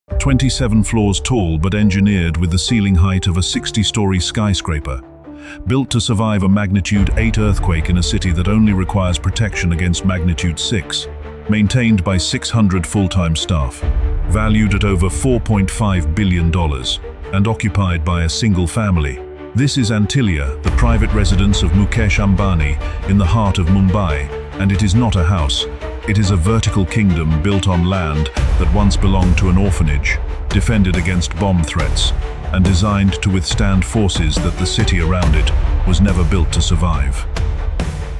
27 floors tall but engineered with the ceiling height of a 60-story skyscraper. Built to survive a magnitude 8 earthquake in a city that only requires protection against magnitude 6. Maintained by 600 full-time staff. Valued at over $4.5 billion and occupied by a single family. This is Antilia, the private residence of Mukesh Ambani in the heart of Mumbai, and it is not a house. It is a vertical kingdom built on land that once belonged to an orphanage, defended against bomb threats, and designed to withstand forces that the city around it was never built to survive.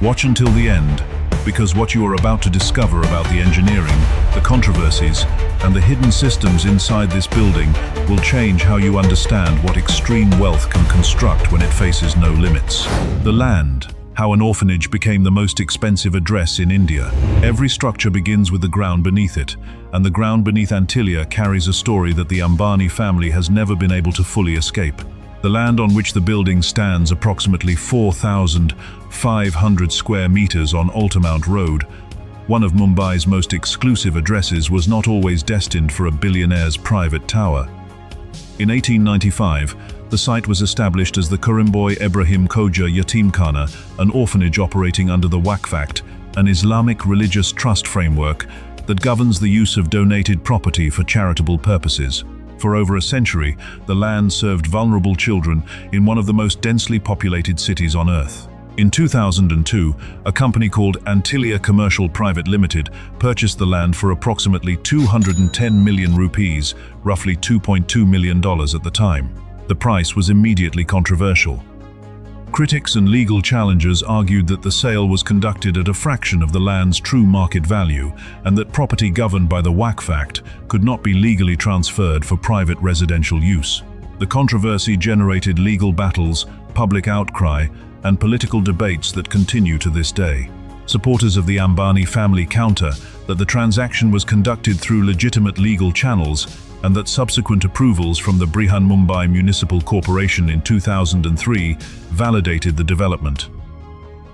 Watch until the end, because what you are about to discover about the engineering, the controversies, and the hidden systems inside this building will change how you understand what extreme wealth can construct when it faces no limits. The land. How an orphanage became the most expensive address in India. Every structure begins with the ground beneath it, and the ground beneath Antilia carries a story that the Ambani family has never been able to fully escape. The land on which the building stands, approximately 4,500 square meters on Altamount Road, one of Mumbai's most exclusive addresses, was not always destined for a billionaire's private tower. In 1895, the site was established as the Karimboy Ibrahim Khoja Yatimkhana, an orphanage operating under the Waqf Act, an Islamic religious trust framework that governs the use of donated property for charitable purposes. For over a century, the land served vulnerable children in one of the most densely populated cities on Earth. In 2002, a company called Antilia Commercial Private Limited purchased the land for approximately 210 million rupees, roughly $2.2 million at the time. The price was immediately controversial. Critics and legal challengers argued that the sale was conducted at a fraction of the land's true market value and that property governed by the Waqf Act could not be legally transferred for private residential use. The controversy generated legal battles, public outcry, and political debates that continue to this day. Supporters of the Ambani family counter that the transaction was conducted through legitimate legal channels and that subsequent approvals from the Mumbai Municipal Corporation in 2003 validated the development.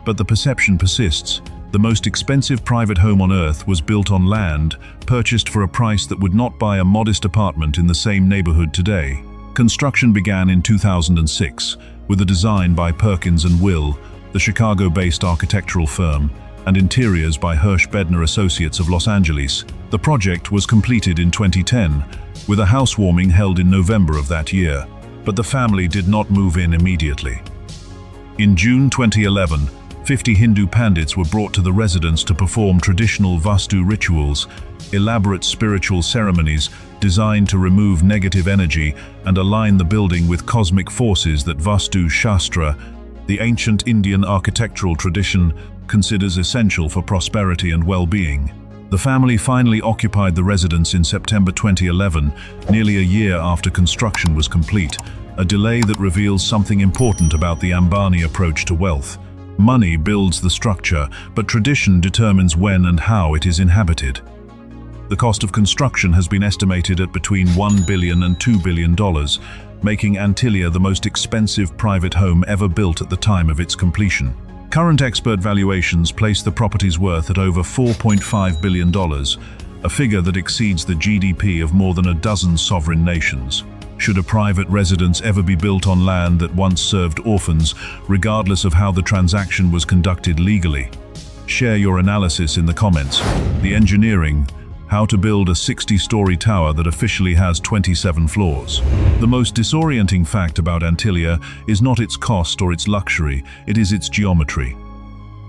But the perception persists. The most expensive private home on Earth was built on land purchased for a price that would not buy a modest apartment in the same neighborhood today. Construction began in 2006 with a design by Perkins & Will, the Chicago-based architectural firm, and interiors by Hirsch Bedner Associates of Los Angeles. The project was completed in 2010, with a housewarming held in November of that year, but the family did not move in immediately. In June 2011, 50 Hindu pandits were brought to the residence to perform traditional Vastu rituals, elaborate spiritual ceremonies designed to remove negative energy and align the building with cosmic forces that Vastu Shastra, the ancient Indian architectural tradition, considers essential for prosperity and well-being. The family finally occupied the residence in September 2011, nearly a year after construction was complete, a delay that reveals something important about the Ambani approach to wealth. Money builds the structure, but tradition determines when and how it is inhabited. The cost of construction has been estimated at between $1 billion and $2 billion, making Antilia the most expensive private home ever built at the time of its completion. Current expert valuations place the property's worth at over $4.5 billion, a figure that exceeds the GDP of more than a dozen sovereign nations. Should a private residence ever be built on land that once served orphans, regardless of how the transaction was conducted legally? Share your analysis in the comments. The engineering. How to build a 60-story tower that officially has 27 floors. The most disorienting fact about Antilia is not its cost or its luxury, it is its geometry.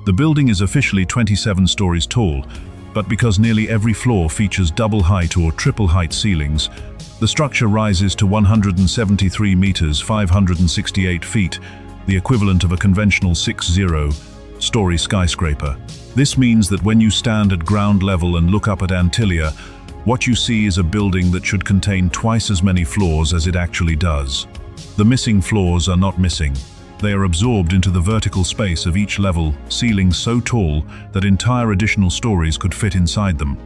The building is officially 27 stories tall, but because nearly every floor features double height or triple height ceilings, the structure rises to 173 meters, 568 feet, the equivalent of a conventional 60-story skyscraper. This means that when you stand at ground level and look up at Antilia, what you see is a building that should contain twice as many floors as it actually does. The missing floors are not missing. They are absorbed into the vertical space of each level, ceilings so tall that entire additional stories could fit inside them.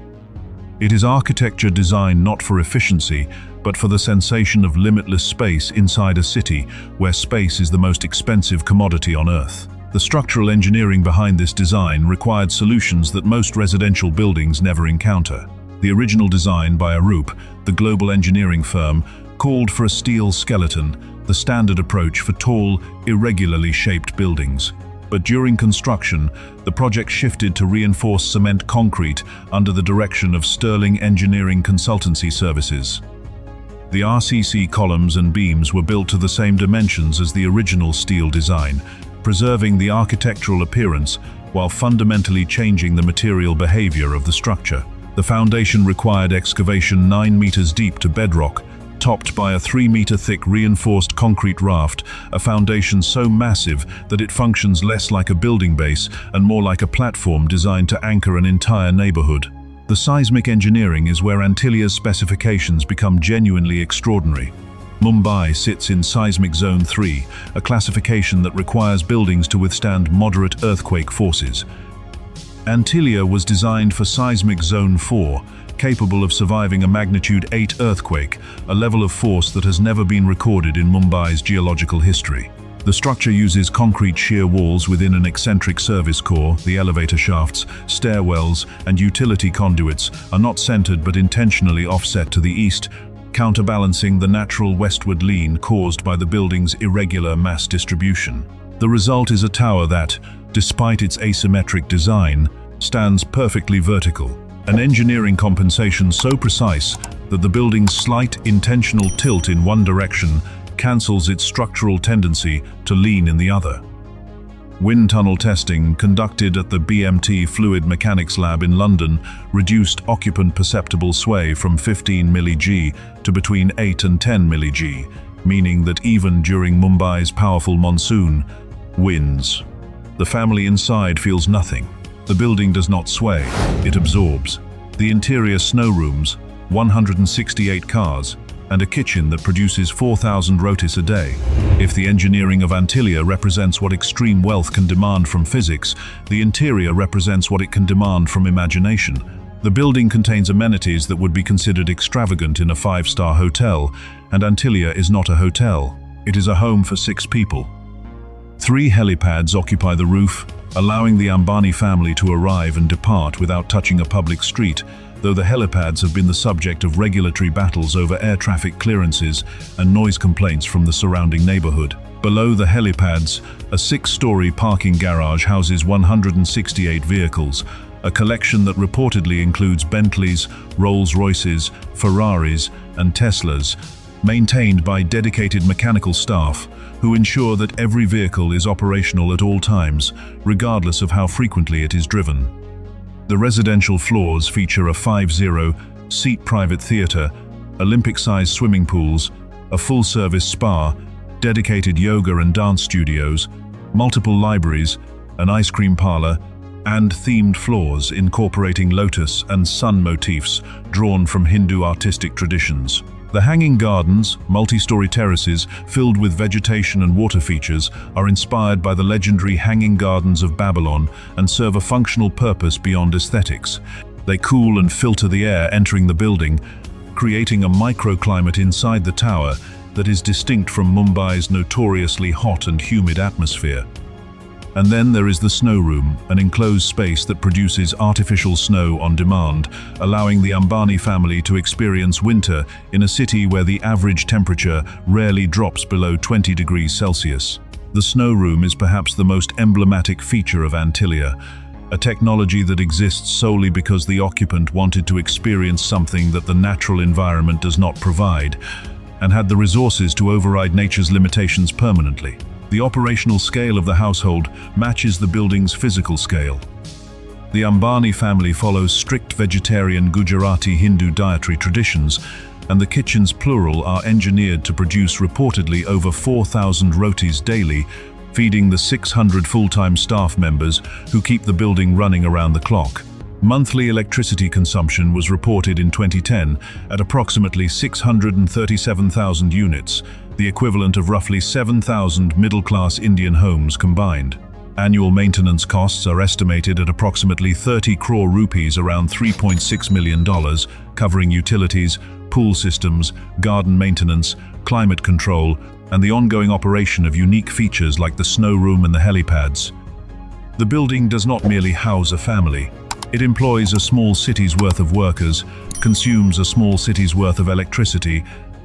It is architecture designed not for efficiency, but for the sensation of limitless space inside a city where space is the most expensive commodity on Earth. The structural engineering behind this design required solutions that most residential buildings never encounter. The original design by Arup, the global engineering firm, called for a steel skeleton, the standard approach for tall, irregularly shaped buildings. But during construction, the project shifted to reinforced cement concrete under the direction of Sterling Engineering Consultancy Services. The RCC columns and beams were built to the same dimensions as the original steel design, preserving the architectural appearance while fundamentally changing the material behavior of the structure. The foundation required excavation 9 meters deep to bedrock, topped by a 3-meter-thick reinforced concrete raft, a foundation so massive that it functions less like a building base and more like a platform designed to anchor an entire neighborhood. The seismic engineering is where Antilia's specifications become genuinely extraordinary. Mumbai sits in Seismic Zone 3, a classification that requires buildings to withstand moderate earthquake forces. Antilia was designed for Seismic Zone 4, capable of surviving a magnitude 8 earthquake, a level of force that has never been recorded in Mumbai's geological history. The structure uses concrete shear walls within an eccentric service core. The elevator shafts, stairwells, and utility conduits are not centered but intentionally offset to the east, counterbalancing the natural westward lean caused by the building's irregular mass distribution. The result is a tower that, despite its asymmetric design, stands perfectly vertical, an engineering compensation so precise that the building's slight intentional tilt in one direction cancels its structural tendency to lean in the other. Wind tunnel testing conducted at the BMT Fluid Mechanics Lab in London reduced occupant perceptible sway from 15 mg to between 8 and 10 mg, meaning that even during Mumbai's powerful monsoon winds, the family inside feels nothing. The building does not sway, it absorbs. The interior snow rooms, 168 cars, and a kitchen that produces 4,000 rotis a day. If the engineering of Antilia represents what extreme wealth can demand from physics, the interior represents what it can demand from imagination. The building contains amenities that would be considered extravagant in a 5-star hotel, and Antilia is not a hotel. It is a home for 6 people. 3 helipads occupy the roof, allowing the Ambani family to arrive and depart without touching a public street, though the helipads have been the subject of regulatory battles over air traffic clearances and noise complaints from the surrounding neighborhood. Below the helipads, a 6-story parking garage houses 168 vehicles, a collection that reportedly includes Bentleys, Rolls-Royces, Ferraris, and Teslas, maintained by dedicated mechanical staff who ensure that every vehicle is operational at all times, regardless of how frequently it is driven. The residential floors feature a 50-seat private theater, Olympic-sized swimming pools, a full-service spa, dedicated yoga and dance studios, multiple libraries, an ice cream parlor, and themed floors incorporating lotus and sun motifs drawn from Hindu artistic traditions. The hanging gardens, multi-story terraces filled with vegetation and water features, are inspired by the legendary Hanging Gardens of Babylon and serve a functional purpose beyond aesthetics. They cool and filter the air entering the building, creating a microclimate inside the tower that is distinct from Mumbai's notoriously hot and humid atmosphere. And then there is the snow room, an enclosed space that produces artificial snow on demand, allowing the Ambani family to experience winter in a city where the average temperature rarely drops below 20 degrees Celsius. The snow room is perhaps the most emblematic feature of Antilia, a technology that exists solely because the occupant wanted to experience something that the natural environment does not provide, and had the resources to override nature's limitations permanently. The operational scale of the household matches the building's physical scale. The Ambani family follows strict vegetarian Gujarati Hindu dietary traditions, and the kitchens plural are engineered to produce reportedly over 4,000 rotis daily, feeding the 600 full-time staff members who keep the building running around the clock. Monthly electricity consumption was reported in 2010 at approximately 637,000 units, the equivalent of roughly 7,000 middle-class Indian homes combined. Annual maintenance costs are estimated at approximately 30 crore rupees, around $3.6 million, covering utilities, pool systems, garden maintenance, climate control, and the ongoing operation of unique features like the snow room and the helipads. The building does not merely house a family. It employs a small city's worth of workers, consumes a small city's worth of electricity,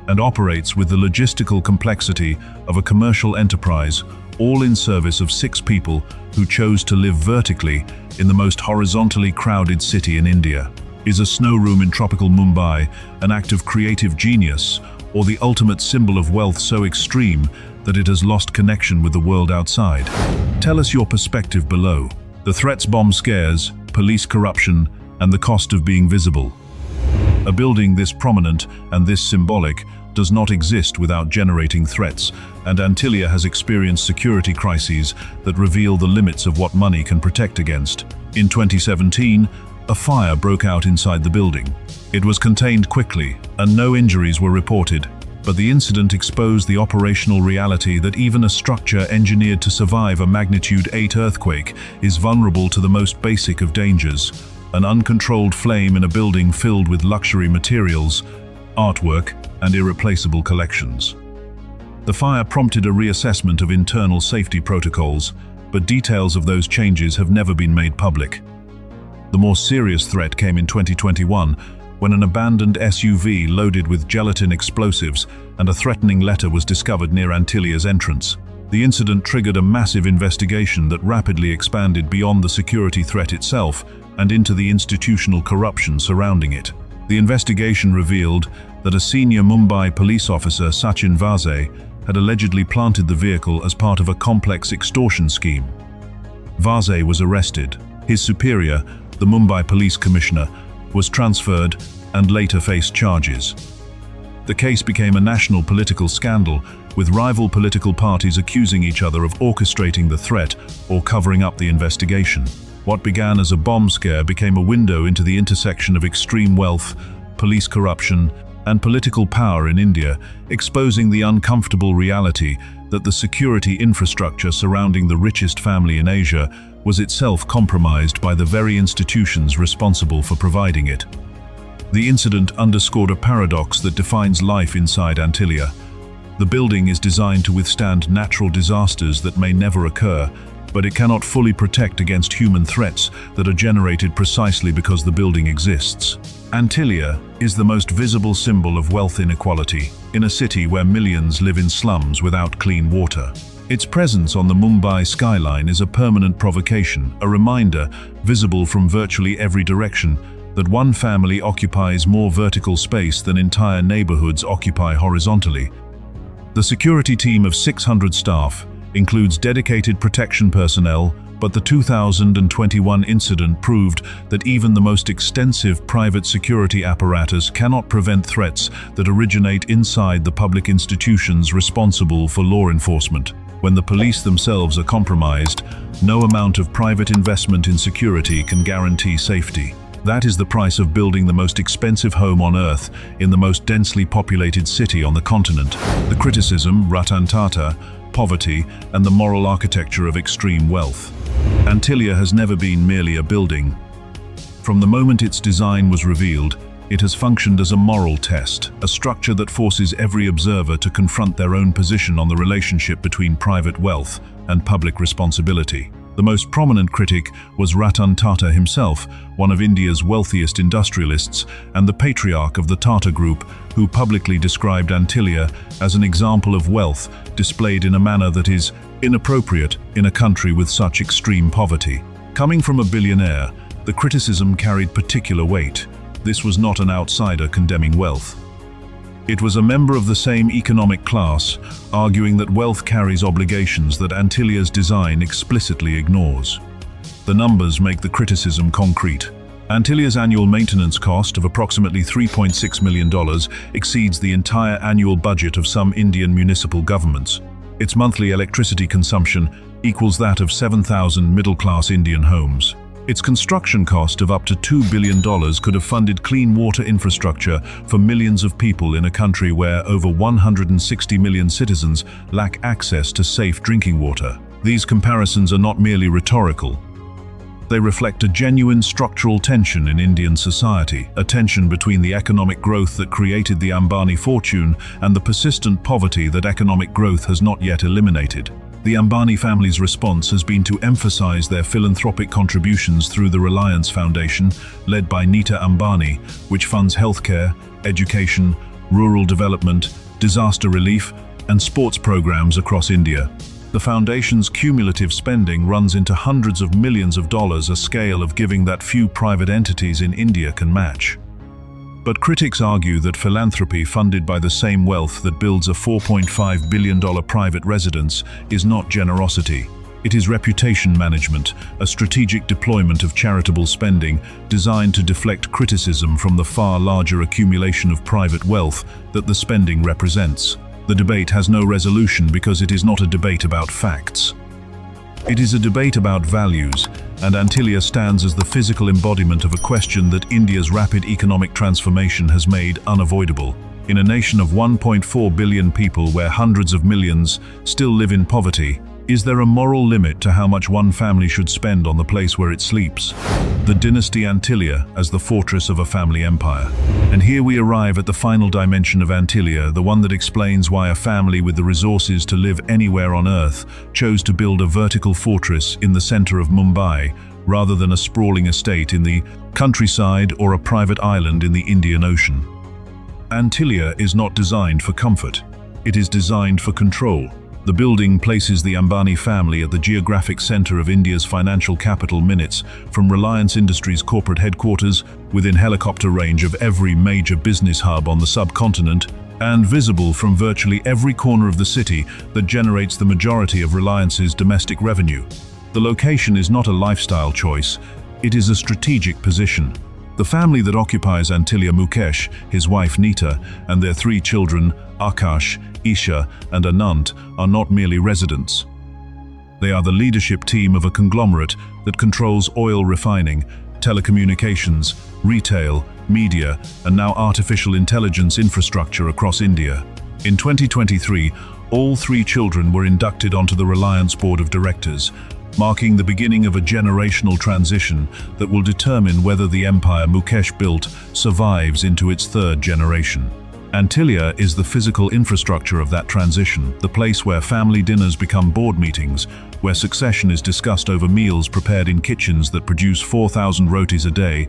and operates with the logistical complexity of a commercial enterprise, all in service of 6 people who chose to live vertically in the most horizontally crowded city in India. Is a snow room in tropical Mumbai an act of creative genius, or the ultimate symbol of wealth so extreme that it has lost connection with the world outside? Tell us your perspective below. The threats, bomb scares, police corruption, and the cost of being visible. A building this prominent and this symbolic does not exist without generating threats, and Antilia has experienced security crises that reveal the limits of what money can protect against. In 2017, a fire broke out inside the building. It was contained quickly, and no injuries were reported, but the incident exposed the operational reality that even a structure engineered to survive a magnitude 8 earthquake is vulnerable to the most basic of dangers: an uncontrolled flame in a building filled with luxury materials, artwork, and irreplaceable collections. The fire prompted a reassessment of internal safety protocols, but details of those changes have never been made public. The more serious threat came in 2021, when an abandoned SUV loaded with gelatin explosives and a threatening letter was discovered near Antilia's entrance. The incident triggered a massive investigation that rapidly expanded beyond the security threat itself and into the institutional corruption surrounding it. The investigation revealed that a senior Mumbai police officer, Sachin Vase, had allegedly planted the vehicle as part of a complex extortion scheme. Vase was arrested. His superior, the Mumbai police commissioner, was transferred and later faced charges. The case became a national political scandal, with rival political parties accusing each other of orchestrating the threat or covering up the investigation. What began as a bomb scare became a window into the intersection of extreme wealth, police corruption, and political power in India, exposing the uncomfortable reality that the security infrastructure surrounding the richest family in Asia was itself compromised by the very institutions responsible for providing it. The incident underscored a paradox that defines life inside Antilia. The building is designed to withstand natural disasters that may never occur, but it cannot fully protect against human threats that are generated precisely because the building exists. Antilia is the most visible symbol of wealth inequality in a city where millions live in slums without clean water. Its presence on the Mumbai skyline is a permanent provocation, a reminder, visible from virtually every direction, that one family occupies more vertical space than entire neighborhoods occupy horizontally. The security team of 600 staff includes dedicated protection personnel, but the 2021 incident proved that even the most extensive private security apparatus cannot prevent threats that originate inside the public institutions responsible for law enforcement. When the police themselves are compromised, no amount of private investment in security can guarantee safety. That is the price of building the most expensive home on earth in the most densely populated city on the continent. The criticism, Ratan Tata, poverty, and the moral architecture of extreme wealth. Antilia has never been merely a building. From the moment its design was revealed, it has functioned as a moral test, a structure that forces every observer to confront their own position on the relationship between private wealth and public responsibility. The most prominent critic was Ratan Tata himself, one of India's wealthiest industrialists and the patriarch of the Tata Group, who publicly described Antilia as an example of wealth displayed in a manner that is inappropriate in a country with such extreme poverty. Coming from a billionaire, the criticism carried particular weight. This was not an outsider condemning wealth. It was a member of the same economic class, arguing that wealth carries obligations that Antilia's design explicitly ignores. The numbers make the criticism concrete. Antilia's annual maintenance cost of approximately $3.6 million exceeds the entire annual budget of some Indian municipal governments. Its monthly electricity consumption equals that of 7,000 middle-class Indian homes. Its construction cost of up to $2 billion could have funded clean water infrastructure for millions of people in a country where over 160 million citizens lack access to safe drinking water. These comparisons are not merely rhetorical. They reflect a genuine structural tension in Indian society, a tension between the economic growth that created the Ambani fortune and the persistent poverty that economic growth has not yet eliminated. The Ambani family's response has been to emphasize their philanthropic contributions through the Reliance Foundation, led by Nita Ambani, which funds healthcare, education, rural development, disaster relief, and sports programs across India. The foundation's cumulative spending runs into hundreds of millions of dollars, a scale of giving that few private entities in India can match. But critics argue that philanthropy funded by the same wealth that builds a $4.5 billion private residence is not generosity. It is reputation management, a strategic deployment of charitable spending designed to deflect criticism from the far larger accumulation of private wealth that the spending represents. The debate has no resolution because it is not a debate about facts. It is a debate about values, and Antilia stands as the physical embodiment of a question that India's rapid economic transformation has made unavoidable. In a nation of 1.4 billion people where hundreds of millions still live in poverty, is there a moral limit to how much one family should spend on the place where it sleeps? The dynasty Antilia as the fortress of a family empire. And here we arrive at the final dimension of Antilia, the one that explains why a family with the resources to live anywhere on Earth chose to build a vertical fortress in the center of Mumbai, rather than a sprawling estate in the countryside or a private island in the Indian Ocean. Antilia is not designed for comfort. It is designed for control. The building places the Ambani family at the geographic center of India's financial capital, minutes from Reliance Industries' corporate headquarters, within helicopter range of every major business hub on the subcontinent, and visible from virtually every corner of the city that generates the majority of Reliance's domestic revenue. The location is not a lifestyle choice, it is a strategic position. The family that occupies Antilia, Mukesh, his wife Nita, and their 3 children, Akash, Isha, and Anant, are not merely residents. They are the leadership team of a conglomerate that controls oil refining, telecommunications, retail, media, and now artificial intelligence infrastructure across India. In 2023, all 3 children were inducted onto the Reliance Board of Directors, marking the beginning of a generational transition that will determine whether the empire Mukesh built survives into its 3rd generation. Antilia is the physical infrastructure of that transition, the place where family dinners become board meetings, where succession is discussed over meals prepared in kitchens that produce 4,000 rotis a day,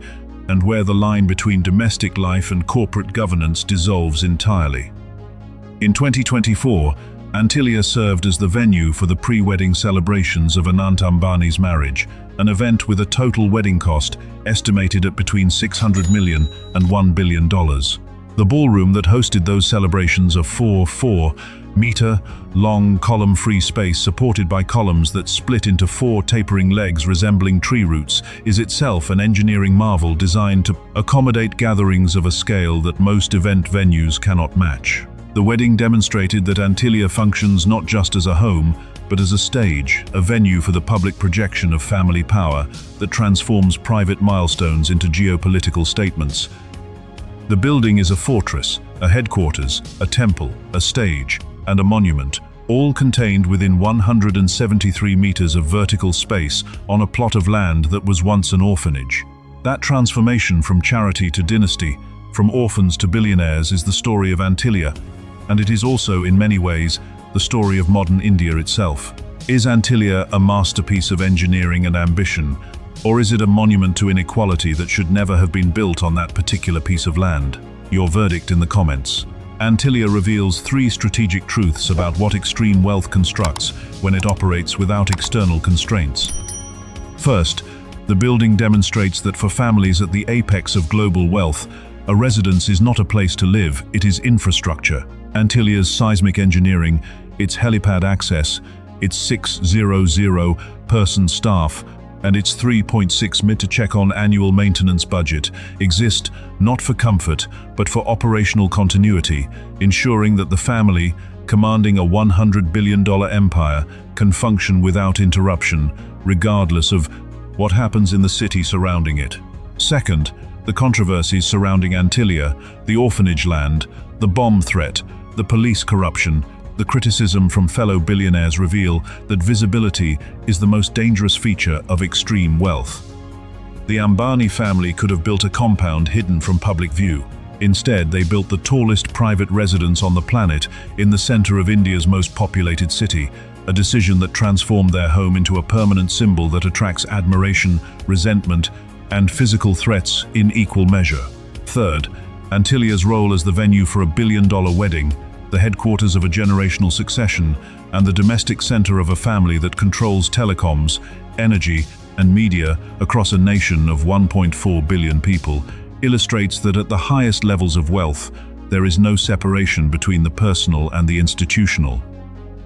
and where the line between domestic life and corporate governance dissolves entirely. In 2024, Antilia served as the venue for the pre-wedding celebrations of Anant Ambani's marriage, an event with a total wedding cost estimated at between $600 million and $1 billion. The ballroom that hosted those celebrations of 4-4-meter long column-free space supported by columns that split into 4 tapering legs resembling tree roots is itself an engineering marvel designed to accommodate gatherings of a scale that most event venues cannot match. The wedding demonstrated that Antilia functions not just as a home, but as a stage, a venue for the public projection of family power that transforms private milestones into geopolitical statements. The building is a fortress, a headquarters, a temple, a stage, and a monument, all contained within 173 meters of vertical space on a plot of land that was once an orphanage. That transformation from charity to dynasty, from orphans to billionaires, is the story of Antilia, and it is also, in many ways, the story of modern India itself. Is Antilia a masterpiece of engineering and ambition, or is it a monument to inequality that should never have been built on that particular piece of land? Your verdict in the comments. Antilia reveals 3 strategic truths about what extreme wealth constructs when it operates without external constraints. First, the building demonstrates that for families at the apex of global wealth, a residence is not a place to live, it is infrastructure. Antilia's seismic engineering, its helipad access, its 600-person staff, and its 3.6 million to check on annual maintenance budget exist not for comfort, but for operational continuity, ensuring that the family, commanding a $100 billion empire, can function without interruption, regardless of what happens in the city surrounding it. Second, the controversies surrounding Antilia, the orphanage land, the bomb threat, the police corruption, the criticism from fellow billionaires reveal that visibility is the most dangerous feature of extreme wealth. The Ambani family could have built a compound hidden from public view. Instead, they built the tallest private residence on the planet in the center of India's most populated city, a decision that transformed their home into a permanent symbol that attracts admiration, resentment, and physical threats in equal measure. Third, Antilia's role as the venue for a billion-dollar wedding, the headquarters of a generational succession, and the domestic center of a family that controls telecoms, energy, and media across a nation of 1.4 billion people, illustrates that at the highest levels of wealth, there is no separation between the personal and the institutional.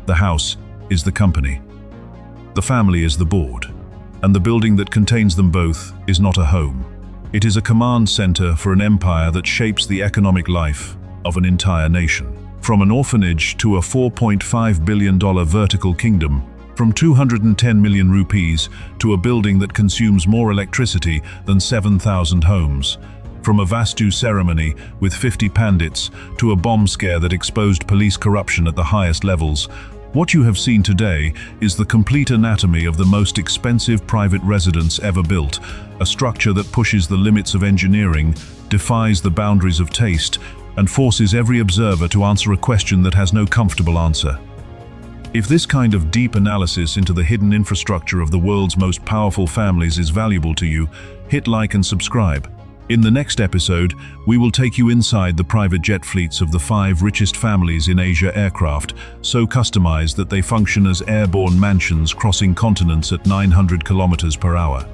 The house is the company. The family is the board. And the building that contains them both is not a home. It is a command center for an empire that shapes the economic life of an entire nation. From an orphanage to a $4.5 billion vertical kingdom, from 210 million rupees to a building that consumes more electricity than 7,000 homes. From a Vastu ceremony with 50 pandits to a bomb scare that exposed police corruption at the highest levels, what you have seen today is the complete anatomy of the most expensive private residence ever built, a structure that pushes the limits of engineering, defies the boundaries of taste, and forces every observer to answer a question that has no comfortable answer. If this kind of deep analysis into the hidden infrastructure of the world's most powerful families is valuable to you, hit like and subscribe. In the next episode, we will take you inside the private jet fleets of the 5 richest families in Asia aircraft, so customized that they function as airborne mansions crossing continents at 900 kilometers per hour.